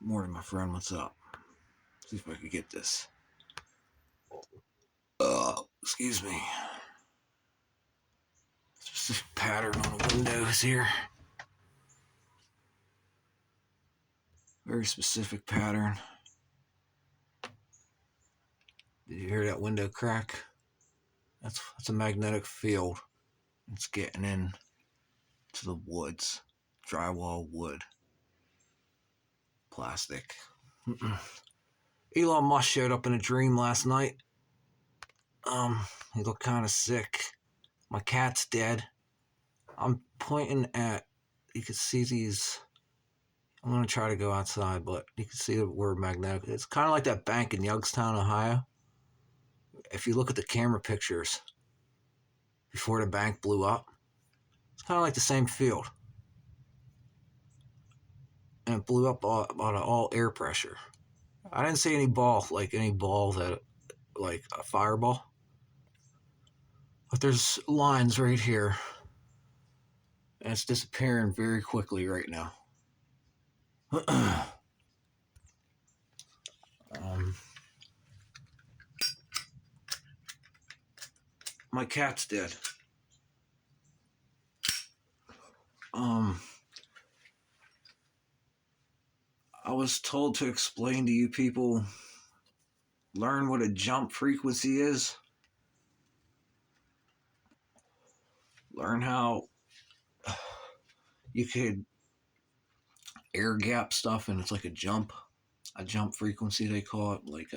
Morning, my friend. What's up? See if I can get this. Excuse me. Specific pattern on the windows here. Very specific pattern. Did you hear that window crack? That's a magnetic field. It's getting in to the woods. Drywall, wood, plastic. Elon Musk showed up in a dream last night. He looked kind of sick. My cat's dead. I'm pointing at, you can see these. I'm going to try to go outside, but you can see the word magnetic. It's kind of like that bank in Youngstown, Ohio. If you look at the camera pictures before the bank blew up, it's kind of like the same field. And it blew up out of all air pressure. I didn't see any ball that, like a fireball. But there's lines right here. And it's disappearing very quickly right now. My cat's dead. I was told to explain to you people, learn what a jump frequency is. Learn how you could air gap stuff and it's like a jump frequency they call it. Like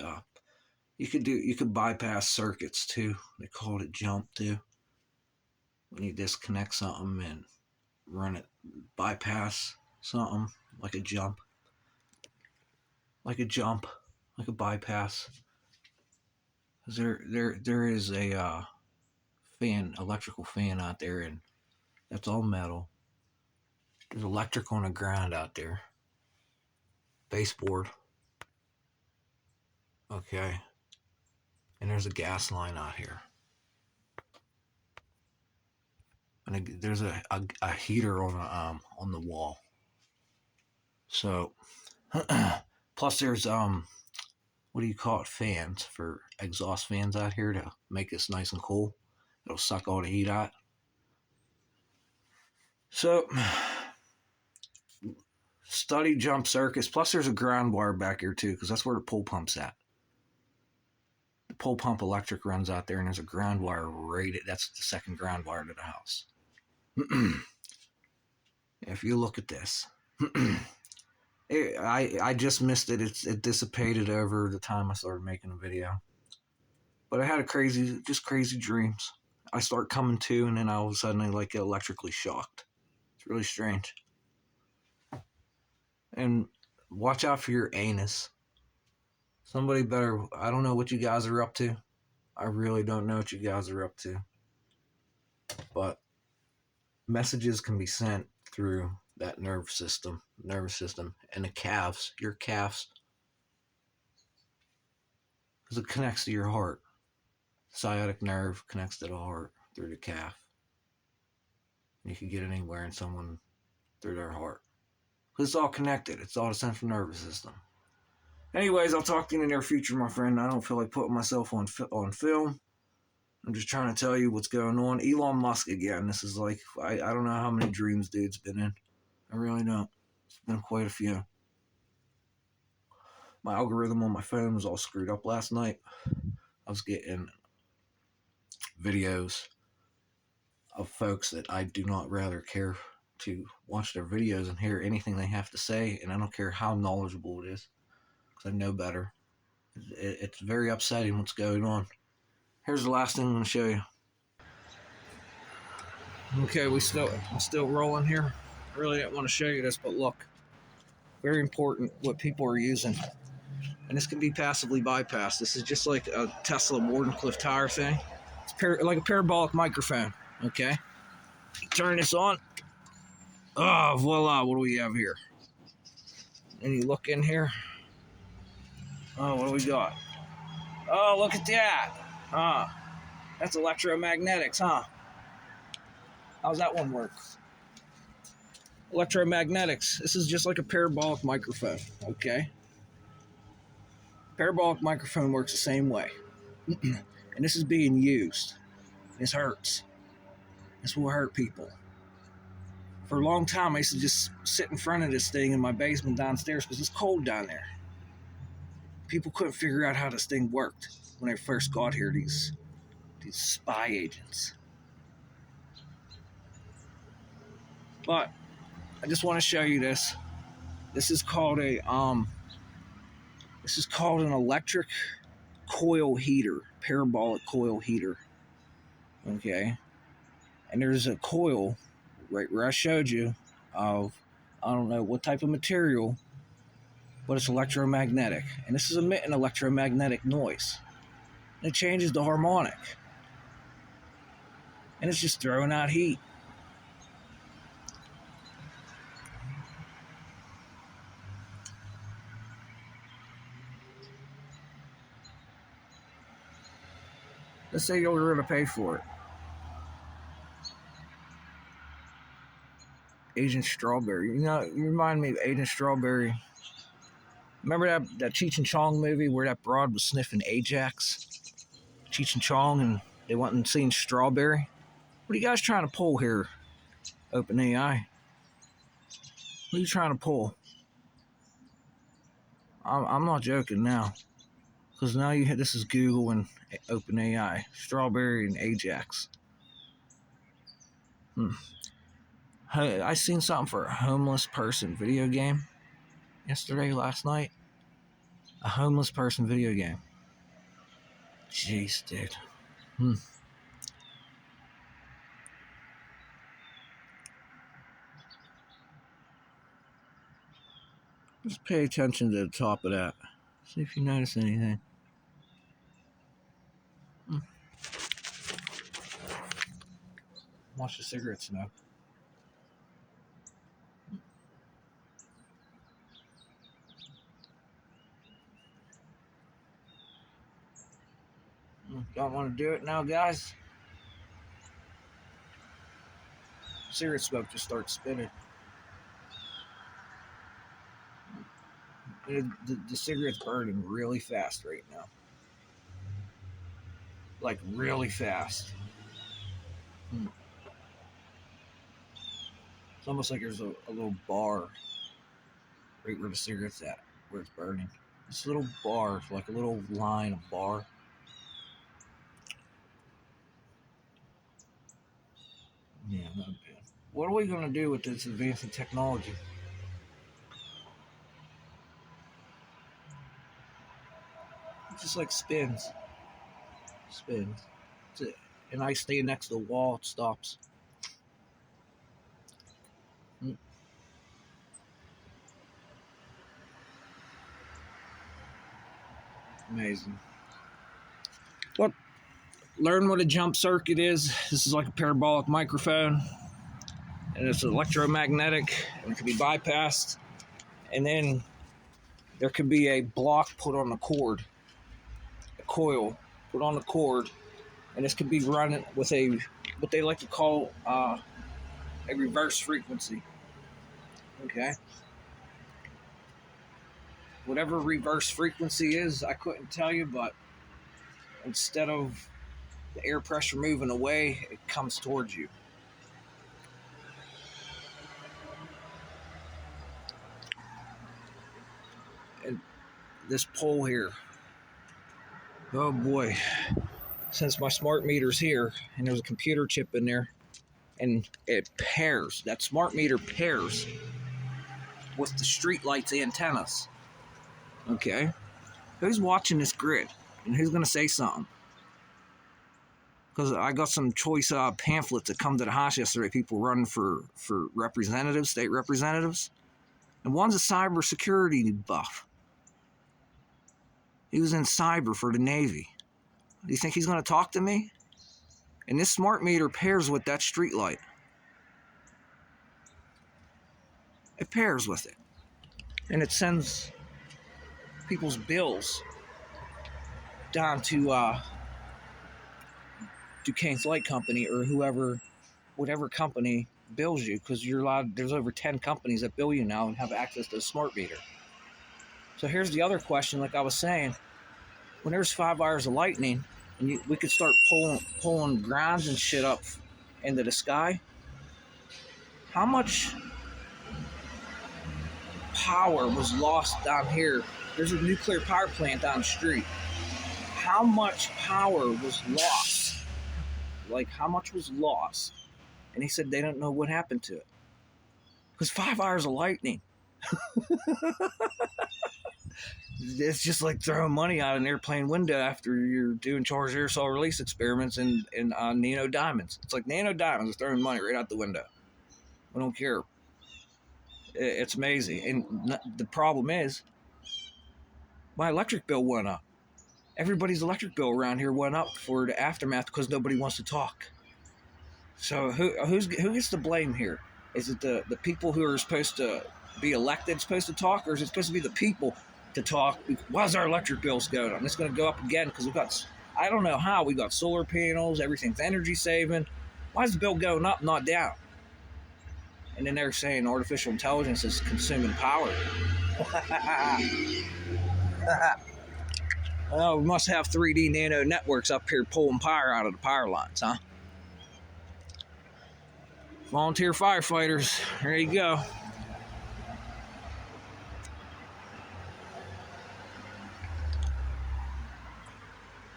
you could bypass circuits too. They call it a jump too. When you disconnect something and run it, bypass something like a jump. Like a bypass. There is a electrical fan out there, and that's all metal. There's electric on the ground out there. Baseboard. Okay. And there's a gas line out here. And there's a heater on the wall. So, plus there's what do you call it? Fans for exhaust fans out here to make this nice and cool. It'll suck all the heat out. So, study jump circuits. Plus, there's a ground wire back here too, because that's where the pole pump's at. The pole pump electric runs out there, and there's a ground wire rated. That's the second ground wire to the house. If you look at this, I just missed it. It dissipated over the time I started making a video. But I had crazy dreams. I start coming to, and then all of a sudden I get electrically shocked. It's really strange. And watch out for your anus. Somebody better, I don't know what you guys are up to. I really don't know what you guys are up to. But messages can be sent through that nervous system, and the calves, your calves. Because it connects to your heart. Sciatic nerve connects to the heart through the calf. And you can get it anywhere in someone through their heart. Because it's all connected. It's all the central nervous system. Anyways, I'll talk to you in the near future, my friend. I don't feel like putting myself on film. I'm just trying to tell you what's going on. Elon Musk again. This is like, I don't know how many dreams dude's been in. I really don't. It's been quite a few. My algorithm on my phone was all screwed up last night. I was getting videos of folks that I do not rather care to watch their videos and hear anything they have to say, and I don't care how knowledgeable it is, because I know better. It's very upsetting what's going on. Here's the last thing I'm going to show you. Okay, I'm still rolling here. I really didn't want to show you this, but look. Very important what people are using. And this can be passively bypassed. This is just like a Tesla Wardenclyffe Tower thing. It's like a parabolic microphone, okay? Turn this on. Oh, voila, what do we have here? And you look in here. Oh, what do we got? Oh, look at that. That's electromagnetics, huh? How's that one work? Electromagnetics. This is just like a parabolic microphone, okay? Parabolic microphone works the same way. And this is being used. This hurts. This will hurt people. For a long time, I used to just sit in front of this thing in my basement downstairs because it's cold down there. People couldn't figure out how this thing worked when I first got here, these spy agents. But I just want to show you this. This is called an electric coil heater, parabolic coil heater. Okay. And there's a coil right where I showed you of, I don't know what type of material, but it's electromagnetic. And this is emitting electromagnetic noise. And it changes the harmonic. And it's just throwing out heat. Let's say you're going to pay for it. Agent Strawberry. You know, you remind me of Agent Strawberry. Remember that Cheech and Chong movie where that broad was sniffing Ajax? Cheech and Chong, and they went and seen Strawberry? What are you guys trying to pull here, OpenAI? What are you trying to pull? I'm not joking now. Because now this is Google and OpenAI. Strawberry and Ajax. Hey, I seen something for a homeless person video game last night. A homeless person video game. Jeez, dude. Just pay attention to the top of that. See if you notice anything. Watch the cigarette smoke. Don't want to do it now, guys? Cigarette smoke just starts spinning. The cigarette's burning really fast right now. Like, really fast. It's almost like there's a little bar right where the cigarette's at, where it's burning. This little bar, like a little line of bar. Yeah, not bad. What are we going to do with this advancing technology? It just like spins. And I stay next to the wall, it stops. Amazing. Well, learn what a jump circuit is. This is like a parabolic microphone. And it's electromagnetic. And it can be bypassed. And then there could be a block put on the cord. A coil put on the cord. And this could be run with what they like to call a reverse frequency. Okay? Whatever reverse frequency is, I couldn't tell you, but instead of the air pressure moving away, it comes towards you. And this pole here, oh boy, since my smart meter's here and there's a computer chip in there and it pairs, that smart meter pairs with the street lights antennas. Okay, who's watching this grid and who's going to say something? Because I got some choice pamphlets that come to the house yesterday, people running for representatives, state representatives. And one's a cybersecurity buff. He was in cyber for the Navy. Do you think he's going to talk to me? And this smart meter pairs with that street light. It pairs with it. And it sends people's bills down to Duquesne's Light Company or whatever company bills you because you're allowed. There's over 10 companies that bill you now and have access to a smart meter. So here's the other question. Like I was saying, when there's 5 hours of lightning, and we could start pulling grounds and shit up into the sky. How much power was lost down here? There's a nuclear power plant down the street. How much power was lost? Like, how much was lost? And he said they don't know what happened to it. Because 5 hours of lightning. It's just like throwing money out an airplane window after you're doing charged aerosol release experiments in nano diamonds. It's like nano diamonds are throwing money right out the window. We don't care. It's amazing. And the problem is, my electric bill went up. Everybody's electric bill around here went up for the aftermath because nobody wants to talk. So who gets the blame here? Is it the people who are supposed to be elected supposed to talk, or is it supposed to be the people to talk? Why's our electric bills going up? And it's going to go up again because we've got, I don't know how, we got solar panels, everything's energy saving. Why is the bill going up, not down? And then they're saying artificial intelligence is consuming power. Oh, we must have 3D nano networks up here pulling power out of the power lines, huh? Volunteer firefighters, there you go.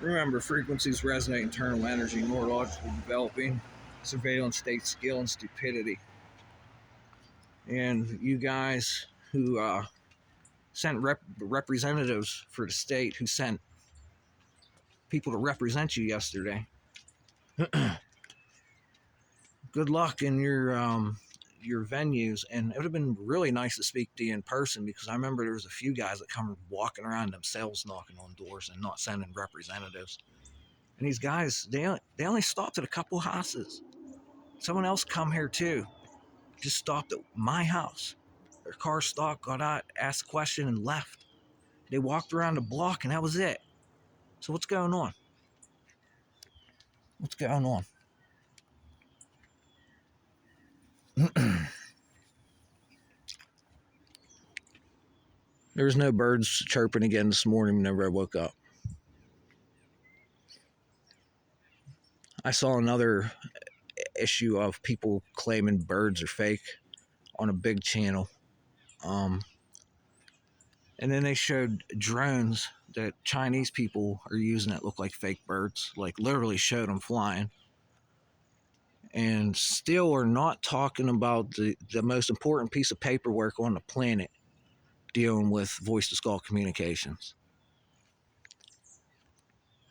Remember, frequencies resonate internal energy, neurological developing, surveillance, state skill, and stupidity. And you guys who sent representatives for the state, who sent people to represent you yesterday, good luck in your venues. And it would have been really nice to speak to you in person, because I remember there was a few guys that come walking around themselves knocking on doors and not sending representatives. And these guys, they only stopped at a couple houses. Someone else come here too, just stopped at my house. Their car stopped, got out, asked a question, and left. They walked around the block, and that was it. So what's going on? What's going on? There was no birds chirping again this morning whenever I woke up. I saw another issue of people claiming birds are fake on a big channel. And then they showed drones that Chinese people are using that look like fake birds, like literally showed them flying. And still are not talking about the most important piece of paperwork on the planet dealing with voice-to-skull communications.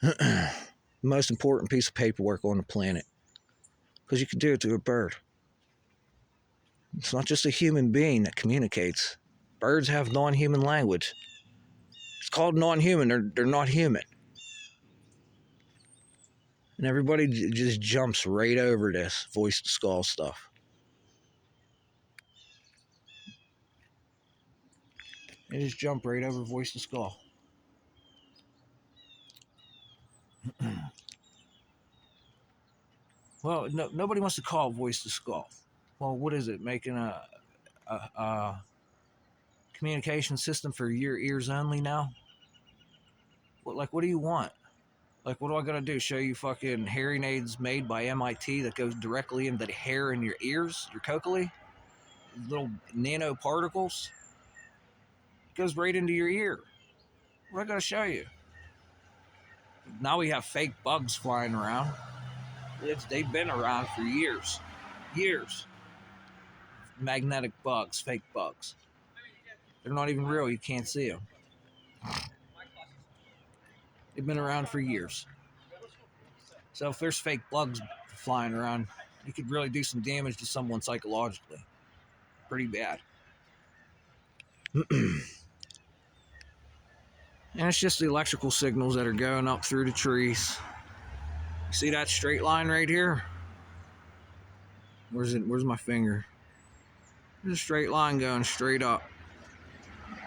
The most important piece of paperwork on the planet. Because you can do it to a bird. It's not just a human being that communicates. Birds have non-human language. It's called non-human. They're not human. And everybody just jumps right over this voice-to-skull stuff. They just jump right over voice-to-skull. Well, nobody wants to call voice-to-skull. Well, what is it? Making a communication system for your ears only now? What do you want? Like, what do I gotta do? Show you fucking hearing aids made by MIT that goes directly into the hair in your ears, your cochlear? Little nanoparticles? It goes right into your ear. What I gotta show you? Now we have fake bugs flying around. They've been around for years. Years. Magnetic bugs, fake bugs. They're not even real, you can't see them. They've been around for years. So if there's fake bugs flying around, you could really do some damage to someone psychologically. Pretty bad. And it's just the electrical signals that are going up through the trees. See that straight line right here? Where's it? Where's my finger? There's a straight line going straight up.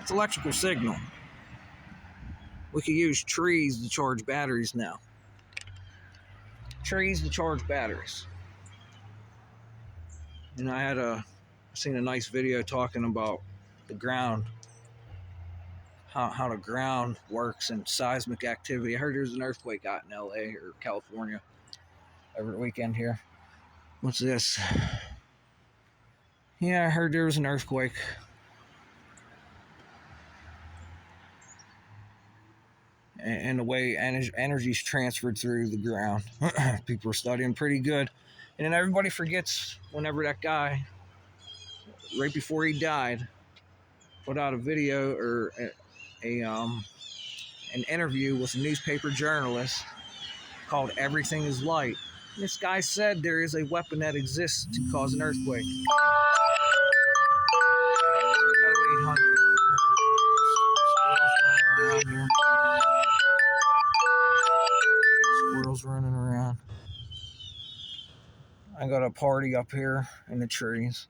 It's electrical signal. We could use trees to charge batteries now. Trees to charge batteries. And I seen a nice video talking about the ground, how the ground works and seismic activity. I heard there's an earthquake out in LA or California over the weekend here. What's this? Yeah, I heard there was an earthquake. And the way energy's transferred through the ground. People are studying pretty good. And then everybody forgets whenever that guy, right before he died, put out a video or an interview with a newspaper journalist called Everything is Light. And this guy said there is a weapon that exists to cause an earthquake. 0800. Squirrels running around. I got a party up here in the trees.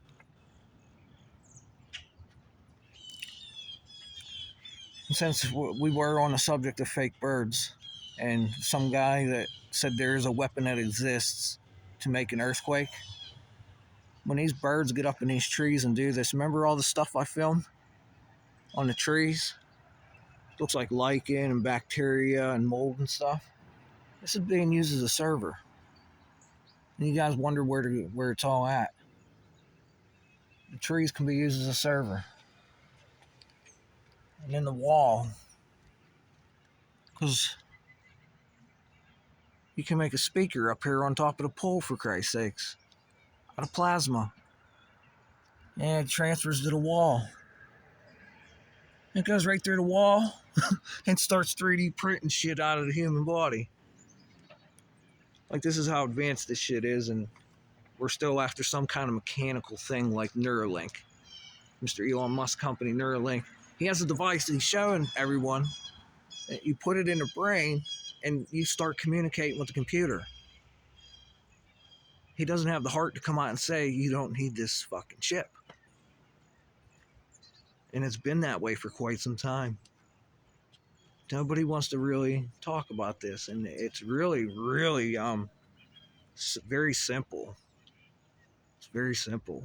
And since we were on the subject of fake birds, and some guy that said there is a weapon that exists to make an earthquake, when these birds get up in these trees and do this, remember all the stuff I filmed on the trees? Looks like lichen and bacteria and mold and stuff. This is being used as a server. And you guys wonder where it's all at. The trees can be used as a server. And then the wall, because you can make a speaker up here on top of the pole, for Christ's sakes, out of plasma. And it transfers to the wall. It goes right through the wall and starts 3D printing shit out of the human body. Like, this is how advanced this shit is, and we're still after some kind of mechanical thing like Neuralink. Mr. Elon Musk company, Neuralink. He has a device that he's showing everyone. You put it in the brain, and you start communicating with the computer. He doesn't have the heart to come out and say, you don't need this fucking chip. And it's been that way for quite some time. Nobody wants to really talk about this, and it's really, really very simple. It's very simple.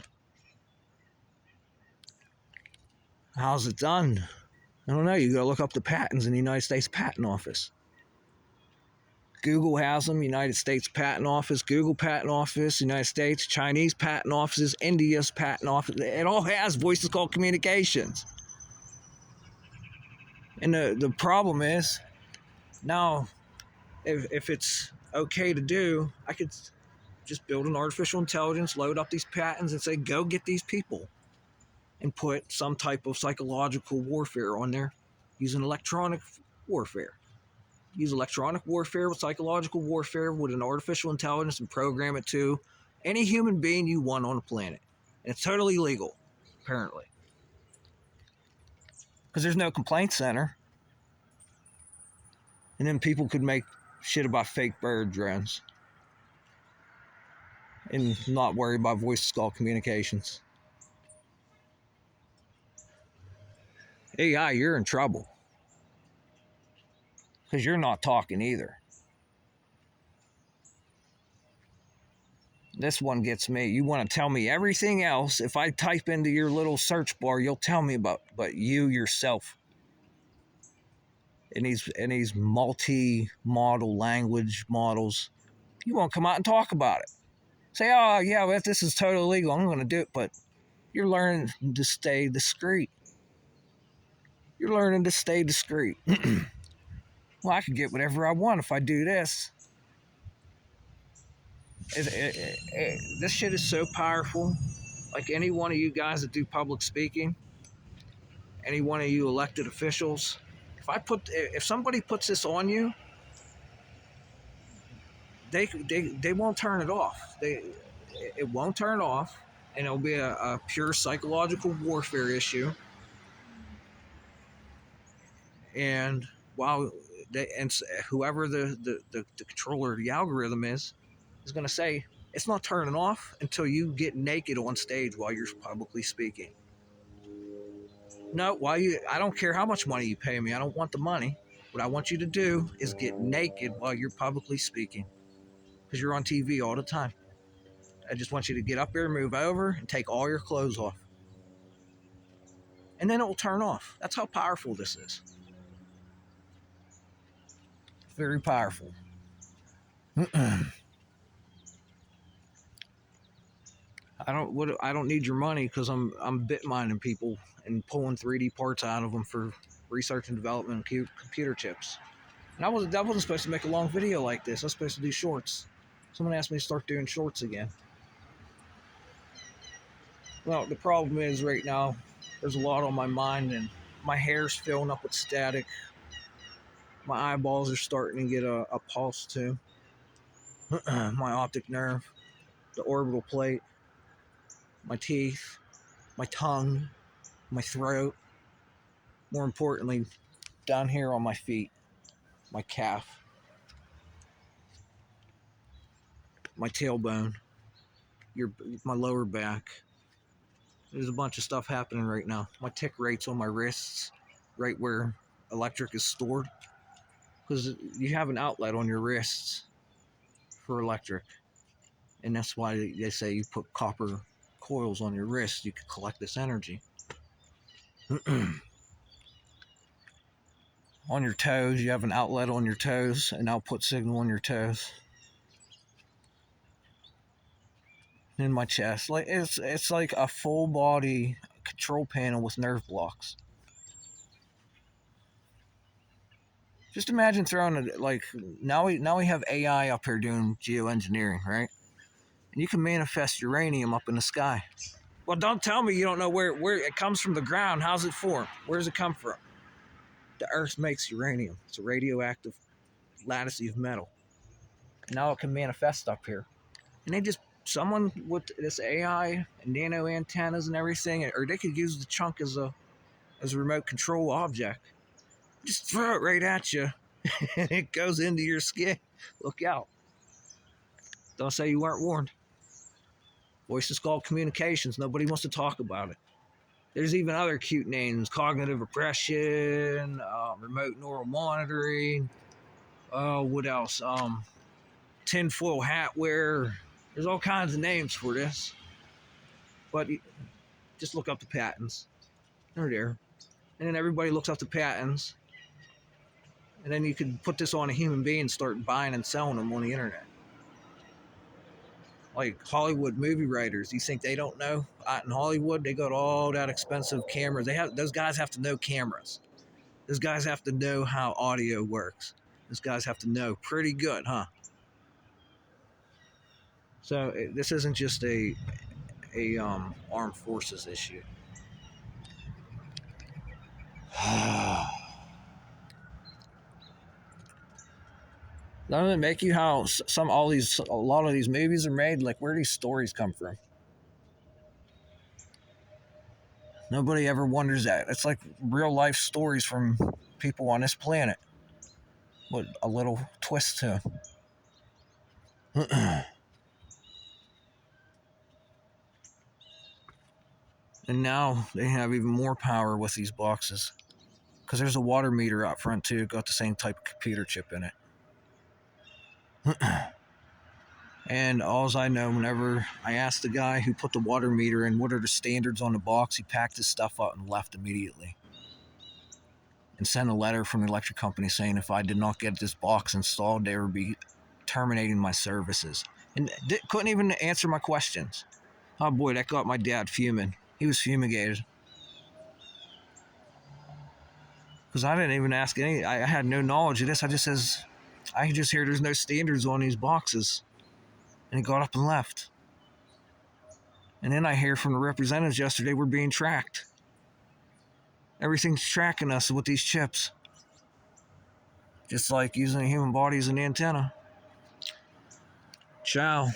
How's it done? I don't know. You gotta look up the patents in the United States Patent Office. Google has them, United States Patent Office, Google Patent Office, United States, Chinese Patent Offices, India's Patent Office. It all has voices called communications. And the problem is, now, if it's okay to do, I could just build an artificial intelligence, load up these patents, and say, go get these people. And put some type of psychological warfare on there using electronic warfare. Use electronic warfare with psychological warfare with an artificial intelligence and program it to any human being you want on the planet. And it's totally legal, apparently. Because there's no complaint center. And then people could make shit about fake bird drones. And not worry about voice call communications. AI, you're in trouble. Because you're not talking either. This one gets me. You want to tell me everything else. If I type into your little search bar, you'll tell me about, but you yourself. In these multi-model language models, you won't come out and talk about it. Say, oh yeah, well, this is totally legal, I'm going to do it, but you're learning to stay discreet. You're learning to stay discreet. Well, I can get whatever I want if I do this. This shit is so powerful. Like any one of you guys that do public speaking, any one of you elected officials, if somebody puts this on you, they won't turn it off. It won't turn off, and it'll be a pure psychological warfare issue. And whoever the controller of the algorithm is going to say it's not turning off until you get naked on stage while you're publicly speaking. No, I don't care how much money you pay me. I don't want the money. What I want you to do is get naked while you're publicly speaking, because you're on TV all the time. I just want you to get up there, move over, and take all your clothes off. And then it will turn off. That's how powerful this is. Very powerful. I don't need your money because I'm bit mining people and pulling 3D parts out of them for research and development and computer chips. And I wasn't supposed to make a long video like this. I was supposed to do shorts. Someone asked me to start doing shorts again. Well, the problem is right now there's a lot on my mind and my hair's filling up with static. My eyeballs are starting to get a pulse too. My optic nerve, the orbital plate, my teeth, my tongue, my throat. More importantly, down here on my feet, my calf, my tailbone, my lower back. There's a bunch of stuff happening right now. My tick rate's on my wrists, right where electric is stored. Because you have an outlet on your wrists for electric. And that's why they say you put copper coils on your wrist, you can collect this energy. On your toes, you have an outlet on your toes, an output signal on your toes. In my chest, like it's like a full body control panel with nerve blocks. Just imagine throwing it like now we have AI up here doing geoengineering, right? And you can manifest uranium up in the sky. Well, don't tell me you don't know where it comes from the ground. How's it formed? Where does it come from? The Earth makes uranium. It's a radioactive lattice of metal. And now it can manifest up here. And someone with this AI and nano antennas and everything, or they could use the chunk as a remote control object. Just throw it right at you, and it goes into your skin. Look out. Don't say you weren't warned. Voice is called communications. Nobody wants to talk about it. There's even other cute names: cognitive repression, remote neural monitoring. What else? Tinfoil hat wear. There's all kinds of names for this. But just look up the patents. They're there. And then everybody looks up the patents. And then you could put this on a human being and start buying and selling them on the internet. Like Hollywood movie writers, you think they don't know? Out in Hollywood, they got all that expensive cameras. Those guys have to know cameras. Those guys have to know how audio works. Those guys have to know pretty good, huh? So this isn't just a armed forces issue. Doesn't it make you how a lot of these movies are made? Like, where do these stories come from? Nobody ever wonders that. It's like real life stories from people on this planet with a little twist to them. And now they have even more power with these boxes because there's a water meter out front too. Got the same type of computer chip in it. And all I know, whenever I asked the guy who put the water meter in what are the standards on the box, he packed his stuff up and left immediately. And sent a letter from the electric company saying if I did not get this box installed, they would be terminating my services. And couldn't even answer my questions. Oh boy, that got my dad fuming. He was fumigated. Because I didn't even ask any, I had no knowledge of this. I just hear there's no standards on these boxes. And he got up and left. And then I hear from the representatives yesterday we're being tracked. Everything's tracking us with these chips. Just like using a human body as an antenna. Ciao.